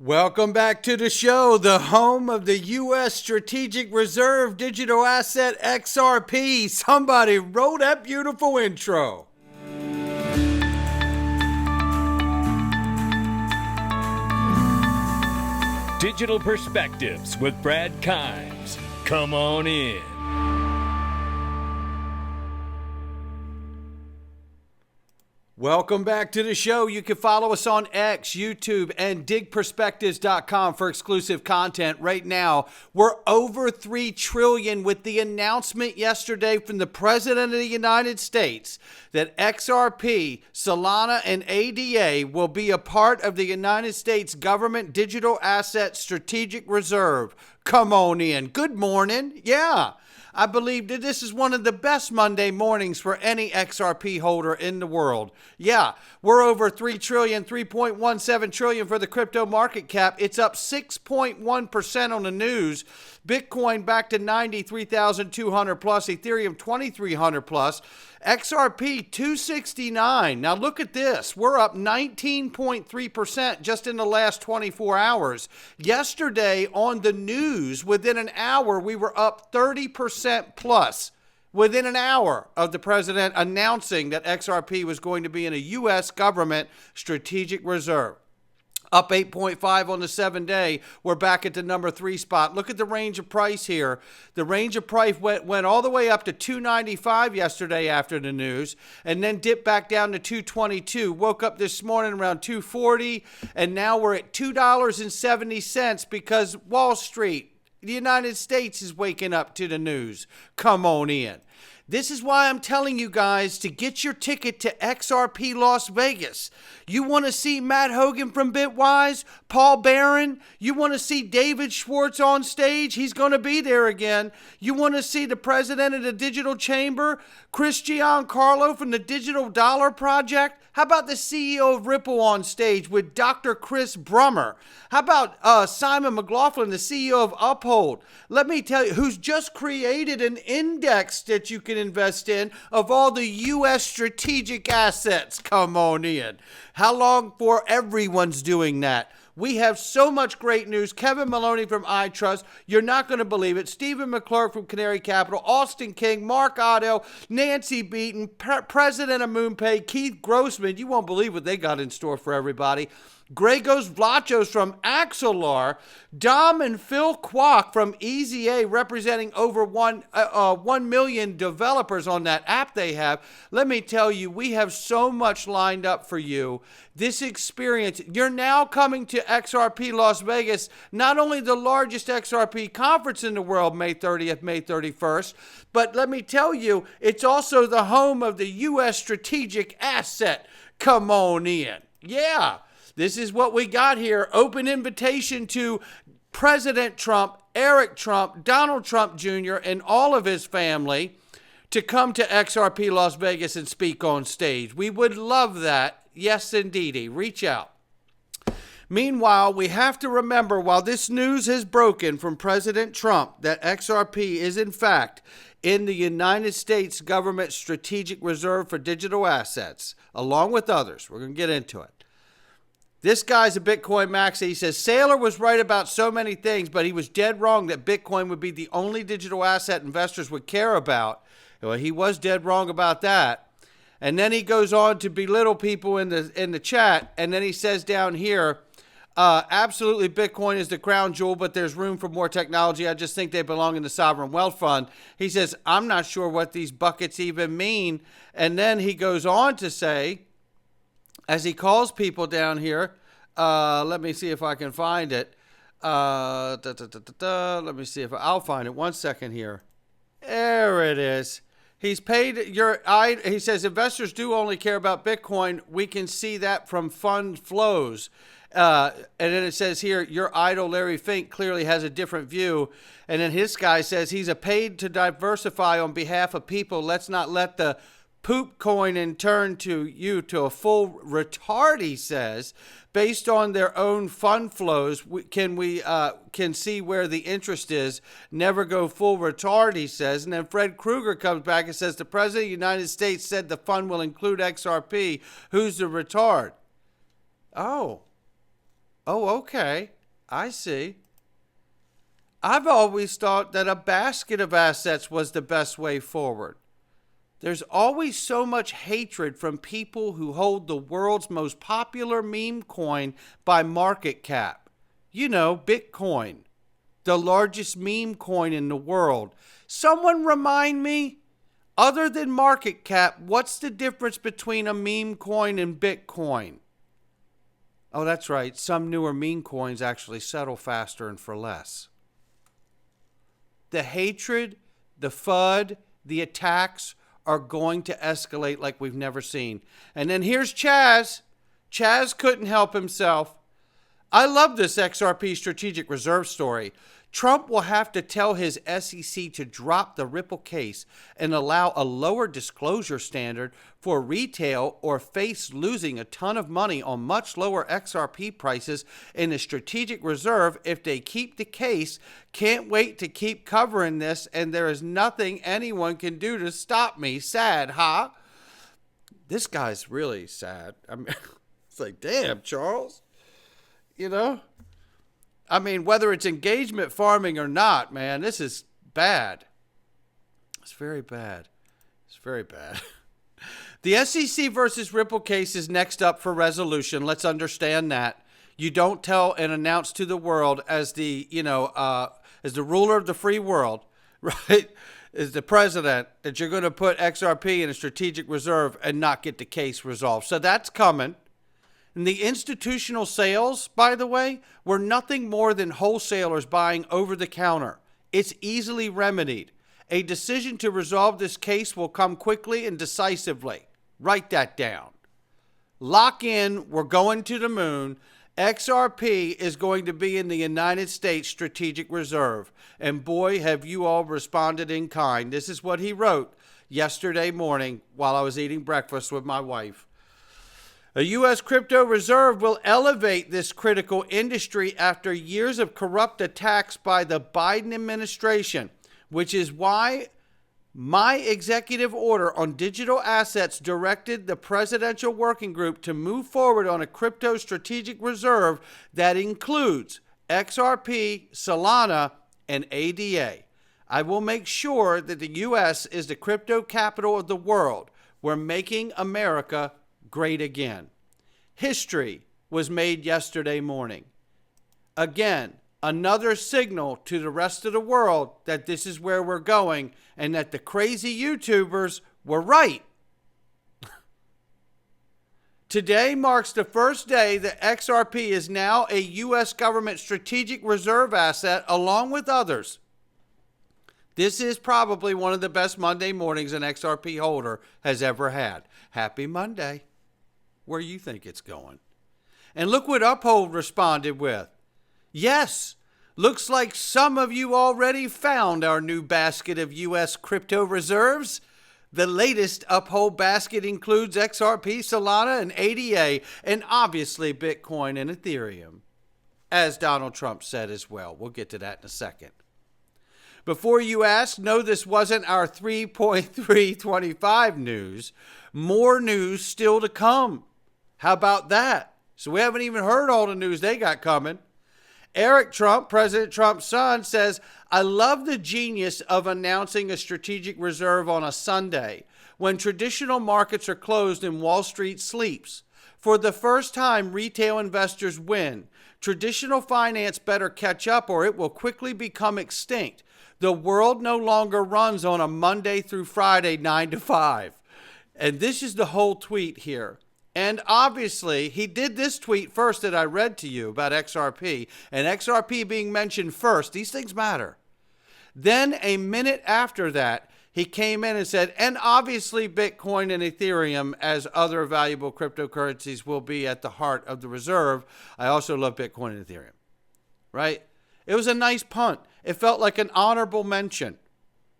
Welcome back to the show, the home of the U.S. Strategic Reserve Digital Asset XRP. Somebody wrote that beautiful intro. Digital Perspectives with Brad Kimes. Come on in. Welcome back to the show. You can follow us on X, YouTube, and digperspectives.com for exclusive content. Right now, we're over $3 trillion with the announcement yesterday from the President of the United States that XRP, Solana, and ADA will be a part of the United States Government Digital Asset Strategic Reserve. Come on in. Good morning. Yeah. I believe that this is one of the best Monday mornings for any XRP holder in the world. Yeah, we're over $3 trillion, $3.17 trillion for the crypto market cap. It's up 6.1% on the news. Bitcoin back to 93,200 plus, Ethereum 2,300 plus, XRP 269. Now look at this. We're up 19.3% just in the last 24 hours. Yesterday on the news, within an hour, we were up 30% plus. Within an hour of the president announcing that XRP was going to be in a U.S. government strategic reserve. Up 8.5 on the 7-day. We're back at the number 3 spot. Look at the range of price here. The range of price went all the way up to 295 yesterday after the news, and then dipped back down to 222. Woke up this morning around 240, and now we're at $2.70 because Wall Street, the United States, is waking up to the news. Come on in. This is why I'm telling you guys to get your ticket to XRP Las Vegas. You want to see Matt Hogan from Bitwise, Paul Barron? You want to see David Schwartz on stage? He's going to be there again. You want to see the president of the Digital Chamber, Chris Giancarlo from the Digital Dollar Project? How about the CEO of Ripple on stage with Dr. Chris Brummer? How about Simon McLaughlin, the CEO of Uphold? Let me tell you, who's just created an index that you can invest in of all the U.S. strategic assets. Come on in. How long for everyone's doing that? We have so much great news. Kevin Maloney from iTrust. You're not going to believe it. Stephen McClurg from Canary Capital. Austin King. Mark Otto. Nancy Beaton. President of MoonPay. Keith Grossman. You won't believe what they got in store for everybody. Gregos Vlachos from Axelar, Dom and Phil Kwok from EZA, representing over 1 million developers on that app they have. Let me tell you, we have so much lined up for you. This experience, you're now coming to XRP Las Vegas, not only the largest XRP conference in the world, May 30th, May 31st, but let me tell you, it's also the home of the U.S. strategic asset. Come on in. Yeah. This is what we got here. Open invitation to President Trump, Eric Trump, Donald Trump Jr., and all of his family to come to XRP Las Vegas and speak on stage. We would love that. Yes, indeedy. Reach out. Meanwhile, we have to remember, while this news has broken from President Trump that XRP is in fact in the United States Government Strategic Reserve for Digital Assets, along with others. We're going to get into it. This guy's a Bitcoin maxi. He says, Saylor was right about so many things, but he was dead wrong that Bitcoin would be the only digital asset investors would care about. Well, he was dead wrong about that. And then he goes on to belittle people in the chat, and then he says down here, absolutely Bitcoin is the crown jewel, but there's room for more technology. I just think they belong in the sovereign wealth fund. He says, I'm not sure what these buckets even mean. And then he goes on to say, as he calls people down here, let me see if I can find it. Let me see if I'll find it. 1 second here. There it is. He's paid he says investors do only care about Bitcoin. We can see that from fund flows. And then it says here, your idol Larry Fink clearly has a different view. And then his guy says he's a paid to diversify on behalf of people. Let's not let the poop coin and turn to you to a full retard, he says. Based on their own fund flows, we can see where the interest is. Never go full retard, he says. And then Fred Krueger comes back and says, the President of the United States said the fund will include XRP. Who's the retard? Oh. Oh, okay. I see. I've always thought that a basket of assets was the best way forward. There's always so much hatred from people who hold the world's most popular meme coin by market cap. You know, Bitcoin, the largest meme coin in the world. Someone remind me, other than market cap, what's the difference between a meme coin and Bitcoin? Oh, that's right. Some newer meme coins actually settle faster and for less. The hatred, the FUD, the attacks are going to escalate like we've never seen. And then here's Chaz. Chaz couldn't help himself. I love this XRP strategic reserve story. Trump will have to tell his SEC to drop the Ripple case and allow a lower disclosure standard for retail or face losing a ton of money on much lower XRP prices in the strategic reserve if they keep the case. Can't wait to keep covering this, and there is nothing anyone can do to stop me. Sad, huh? This guy's really sad. I mean, it's like, damn, Charles. You know? I mean, whether it's engagement farming or not, man, this is bad. It's very bad. It's very bad. The SEC versus Ripple case is next up for resolution. Let's understand that. You don't tell and announce to the world as the, as the ruler of the free world, right, as the president, that you're going to put XRP in a strategic reserve and not get the case resolved. So that's coming. And the institutional sales, by the way, were nothing more than wholesalers buying over the counter. It's easily remedied. A decision to resolve this case will come quickly and decisively. Write that down. Lock in. We're going to the moon. XRP is going to be in the United States Strategic Reserve. And boy, have you all responded in kind. This is what he wrote yesterday morning while I was eating breakfast with my wife. A U.S. crypto reserve will elevate this critical industry after years of corrupt attacks by the Biden administration, which is why my executive order on digital assets directed the Presidential Working Group to move forward on a crypto strategic reserve that includes XRP, Solana, and ADA. I will make sure that the U.S. is the crypto capital of the world. We're making America great again. History was made yesterday morning. Again, another signal to the rest of the world that this is where we're going and that the crazy YouTubers were right. Today marks the first day that XRP is now a U.S. government strategic reserve asset along with others. This is probably one of the best Monday mornings an XRP holder has ever had. Happy Monday. Where you think it's going. And look what Uphold responded with. Yes, looks like some of you already found our new basket of U.S. crypto reserves. The latest Uphold basket includes XRP, Solana, and ADA, and obviously Bitcoin and Ethereum, as Donald Trump said as well. We'll get to that in a second. Before you ask, no, this wasn't our 3.325 news. More news still to come. How about that? So we haven't even heard all the news they got coming. Eric Trump, President Trump's son, says, I love the genius of announcing a strategic reserve on a Sunday when traditional markets are closed and Wall Street sleeps. For the first time, retail investors win. Traditional finance better catch up or it will quickly become extinct. The world no longer runs on a Monday through Friday, 9 to 5. And this is the whole tweet here. And obviously, he did this tweet first that I read to you about XRP. And XRP being mentioned first, these things matter. Then a minute after that, he came in and said, and obviously Bitcoin and Ethereum as other valuable cryptocurrencies will be at the heart of the reserve. I also love Bitcoin and Ethereum, right? It was a nice punt. It felt like an honorable mention,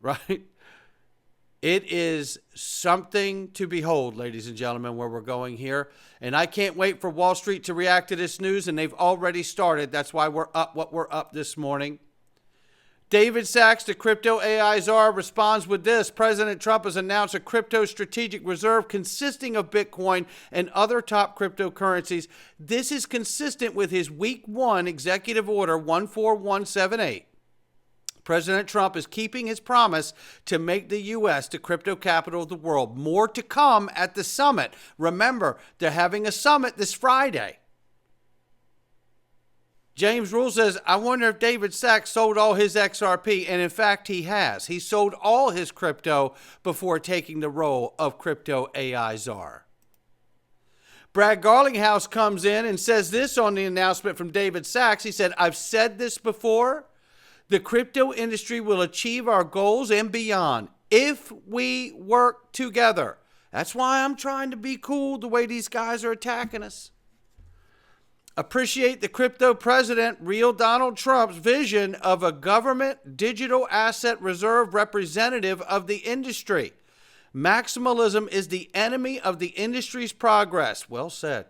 right? It is something to behold, ladies and gentlemen, where we're going here. And I can't wait for Wall Street to react to this news, and they've already started. That's why we're up what we're up this morning. David Sachs, the crypto AI czar, responds with this. President Trump has announced a crypto strategic reserve consisting of Bitcoin and other top cryptocurrencies. This is consistent with his week 1 executive order 14178. President Trump is keeping his promise to make the U.S. the crypto capital of the world. More to come at the summit. Remember, they're having a summit this Friday. James Rule says, I wonder if David Sachs sold all his XRP, and in fact he has. He sold all his crypto before taking the role of crypto AI czar. Brad Garlinghouse comes in and says this on the announcement from David Sachs. He said, I've said this before. The crypto industry will achieve our goals and beyond if we work together. That's why I'm trying to be cool the way these guys are attacking us. Appreciate the crypto president, real Donald Trump's vision of a government digital asset reserve representative of the industry. Maximalism is the enemy of the industry's progress. Well said.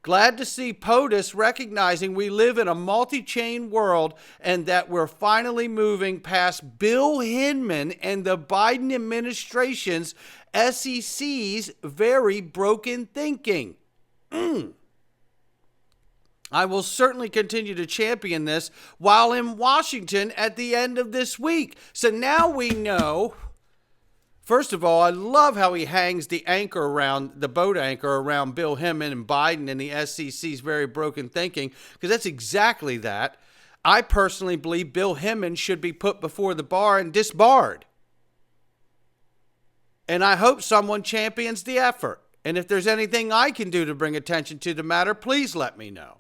Glad to see POTUS recognizing we live in a multi-chain world and that we're finally moving past Bill Hinman and the Biden administration's SEC's very broken thinking. I will certainly continue to champion this while in Washington at the end of this week. So now we know, first of all, I love how he hangs the anchor around, the boat anchor around Bill Hinman and Biden and the SEC's very broken thinking, because that's exactly that. I personally believe Bill Hinman should be put before the bar and disbarred. And I hope someone champions the effort. And if there's anything I can do to bring attention to the matter, please let me know.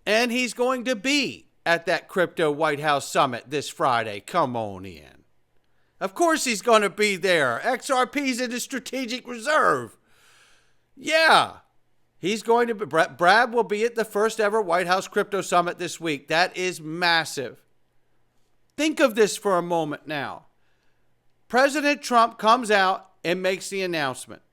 And he's going to be at that crypto White House summit this Friday. Come on in. Of course he's going to be there. XRP's in the strategic reserve. Yeah. He's going to be, Brad will be at the first ever White House crypto summit this week. That is massive. Think of this for a moment now. President Trump comes out and makes the announcement.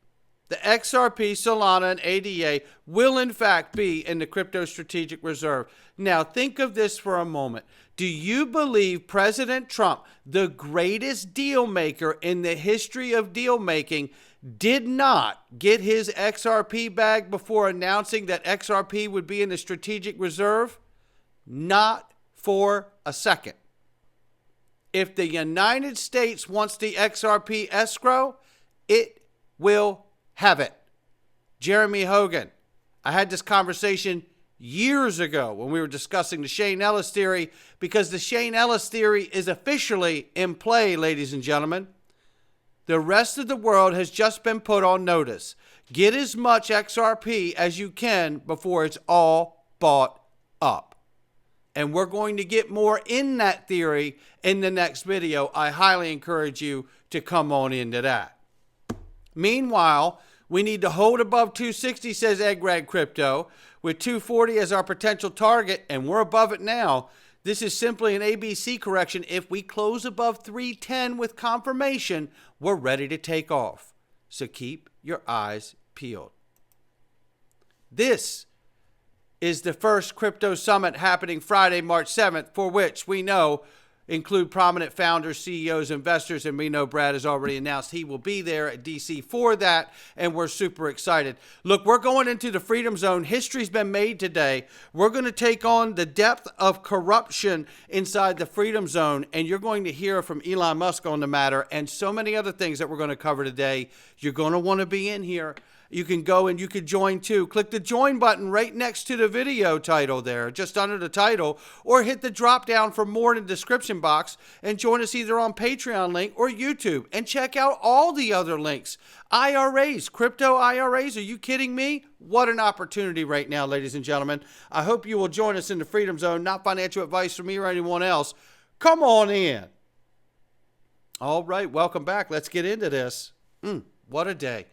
The XRP, Solana, and ADA will in fact be in the crypto strategic reserve. Now think of this for a moment. Do you believe President Trump, the greatest deal maker in the history of deal making, did not get his XRP bag before announcing that XRP would be in the strategic reserve? Not for a second. If the United States wants the XRP escrow, it will have it. Jeremy Hogan. I had this conversation years ago when we were discussing the Shane Ellis theory, because the Shane Ellis theory is officially in play, ladies and gentlemen. The rest of the world has just been put on notice. Get as much XRP as you can before it's all bought up. And we're going to get more in that theory in the next video. I highly encourage you to come on into that. Meanwhile, we need to hold above 260, says Egg Rag Crypto, with 240 as our potential target, and we're above it now. This is simply an ABC correction. If we close above 310 with confirmation, we're ready to take off. So keep your eyes peeled. This is the first crypto summit happening Friday, March 7th, for which we know include prominent founders, CEOs, investors, and we know Brad has already announced he will be there at DC for that, and we're super excited. Look, we're going into the Freedom Zone. History's been made today. We're going to take on the depth of corruption inside the Freedom Zone, and you're going to hear from Elon Musk on the matter and so many other things that we're going to cover today. You're going to want to be in here. You can go and you can join too. Click the join button right next to the video title there, just under the title, or hit the drop down for more in the description box and join us either on Patreon link or YouTube, and check out all the other links. IRAs, crypto IRAs, are you kidding me? What an opportunity right now, ladies and gentlemen. I hope you will join us in the Freedom Zone. Not financial advice from me or anyone else. Come on in. All right, welcome back. Let's get into this. What a day.